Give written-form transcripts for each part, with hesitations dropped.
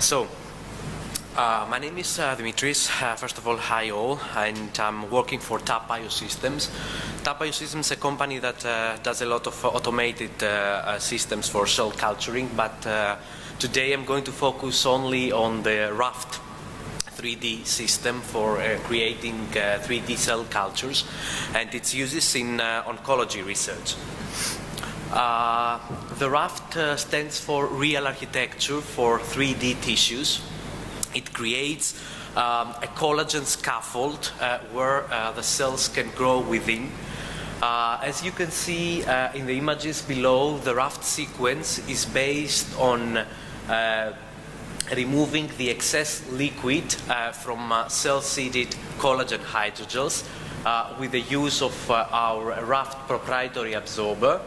So, my name is Dimitris. First of all, hi all, and I'm working for TAP Biosystems. TAP Biosystems is a company that does a lot of automated systems for cell culturing, but today I'm going to focus only on the Raft 3D system for creating 3D cell cultures and its uses in oncology research. The Raft stands for Real Architecture for 3D Tissues. It creates a collagen scaffold where the cells can grow within. As you can see in the images below, the Raft sequence is based on removing the excess liquid from cell-seeded collagen hydrogels with the use of our Raft proprietary absorber,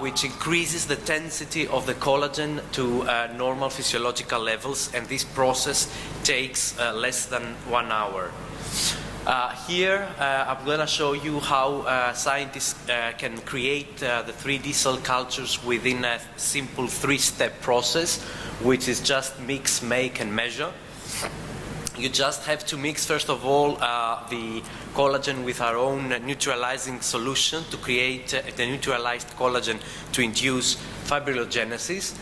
which increases the density of the collagen to normal physiological levels, and this process takes less than 1 hour. Here I'm going to show you how scientists can create the 3D cell cultures within a simple 3-step process, which is just mix, make, and measure. You just have to mix, first of all, the collagen with our own neutralizing solution to create the neutralized collagen to induce fibrillogenesis.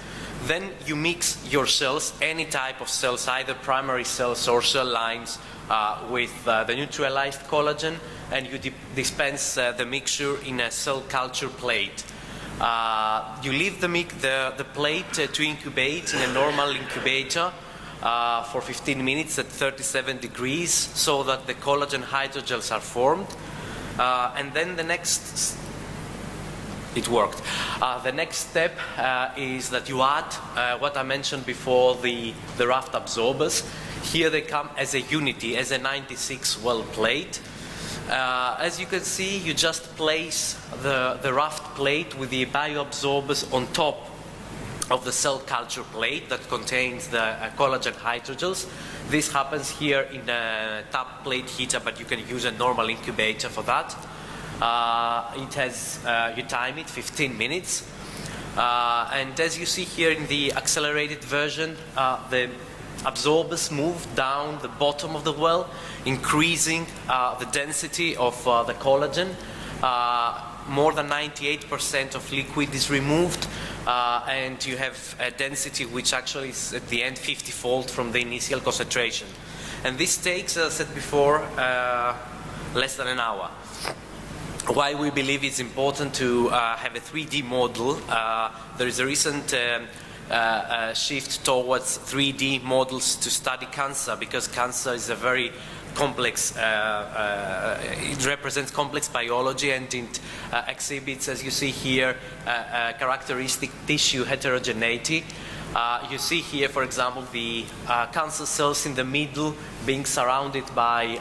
Then you mix your cells, any type of cells, either primary cells or cell lines, with the neutralized collagen, and you dispense the mixture in a cell culture plate. You leave the plate to incubate in a normal incubator for 15 minutes at 37 degrees so that the collagen hydrogels are formed. And then the next The next step is that you add what I mentioned before, the Raft absorbers. Here they come as a unity, as a 96 well plate. As you can see, you just place the Raft plate with the bioabsorbers on top of the cell culture plate that contains the collagen hydrogels. This happens here in a TAP plate heater, but you can use a normal incubator for that. It has, you time it 15 minutes. And as you see here in the accelerated version, the absorbers move down the bottom of the well, increasing the density of the collagen. More than 98% of liquid is removed, and you have a density which actually is at the end 50-fold from the initial concentration. And this takes, as I said before, less than an hour. Why we believe it's important to have a 3D model. There is a recent shift towards 3D models to study cancer, because cancer is a very complex, it represents complex biology, and it exhibits, as you see here, characteristic tissue heterogeneity. You see here, for example, the cancer cells in the middle being surrounded by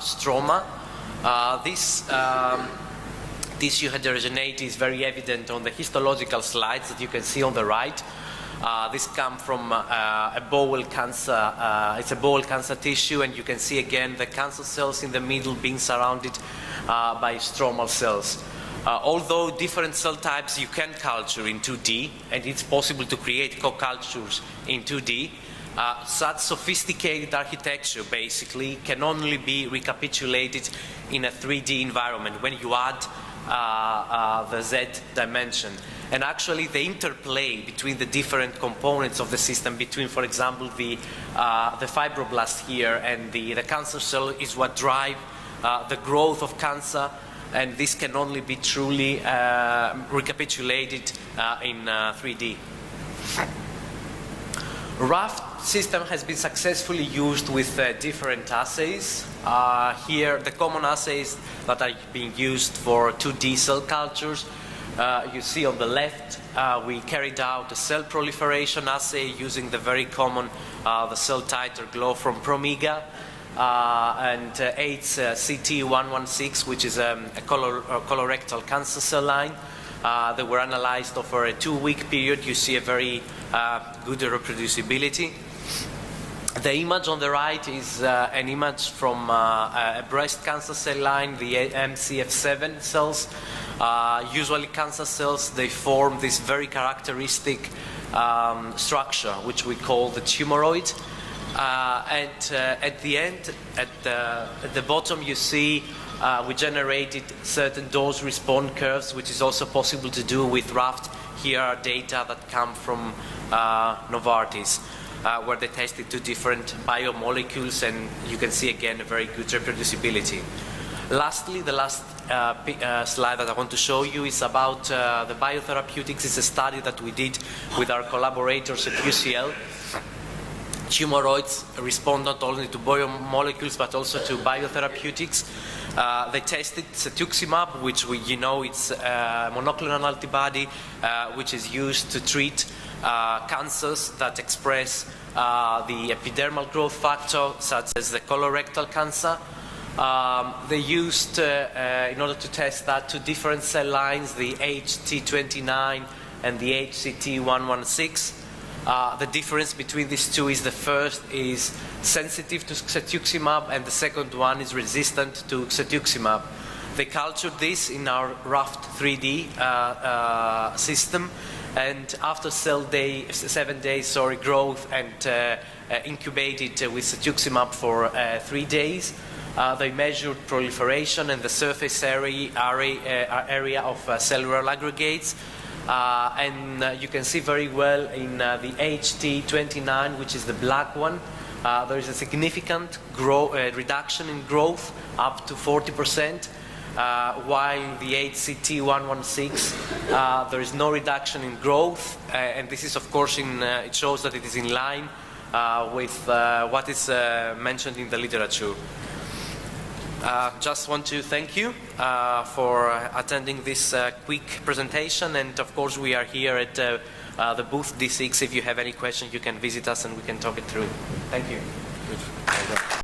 stroma. This tissue heterogeneity is very evident on the histological slides that you can see on the right. This comes from a bowel cancer. It's a bowel cancer tissue, and you can see again the cancer cells in the middle being surrounded by stromal cells. Although different cell types you can culture in 2D, and it's possible to create co-cultures in 2D, such sophisticated architecture basically can only be recapitulated in a 3D environment when you add the Z dimension. And actually the interplay between the different components of the system, between, for example, the fibroblast here and the cancer cell, is what drive the growth of cancer, and this can only be truly recapitulated in 3D. Raft system has been successfully used with different assays. Here, the common assays that are being used for 2D cell cultures. You see on the left, we carried out a cell proliferation assay using the very common the cell titer glow from Promega, and AIDS CT116, which is a colorectal cancer cell line. They were analyzed over a 2-week period. You see a very good reproducibility. The image on the right is an image from a breast cancer cell line, the MCF7 cells. Usually cancer cells, they form this very characteristic structure, which we call the tumoroid. And at the end, at the bottom, you see we generated certain dose-response curves, which is also possible to do with Raft. Here are data that come from Novartis, where they tested 2 different biomolecules, and you can see again a very good reproducibility. Lastly, the last slide that I want to show you is about the biotherapeutics. It's a study that we did with our collaborators at UCL. Tumoroids respond not only to biomolecules but also to biotherapeutics. They tested cetuximab, which it's a monoclonal antibody which is used to treat cancers that express the epidermal growth factor, such as the colorectal cancer. They used, in order to test that, 2 different cell lines, the HT29 and the HCT116. The difference between these 2 is the first is sensitive to cetuximab and the second one is resistant to cetuximab. They cultured this in our Raft 3D system, and after 7 days growth and incubated with cetuximab for 3 days, they measured proliferation and the surface area of cellular aggregates. And you can see very well in the HT29, which is the black one, there is a significant reduction in growth, up to 40%, while the HCT116, there is no reduction in growth, and this is of course it shows that it is in line with what is mentioned in the literature. Just want to thank you for attending this quick presentation, and of course we are here at the booth D6. If you have any questions, you can visit us and we can talk it through. Thank you. Good.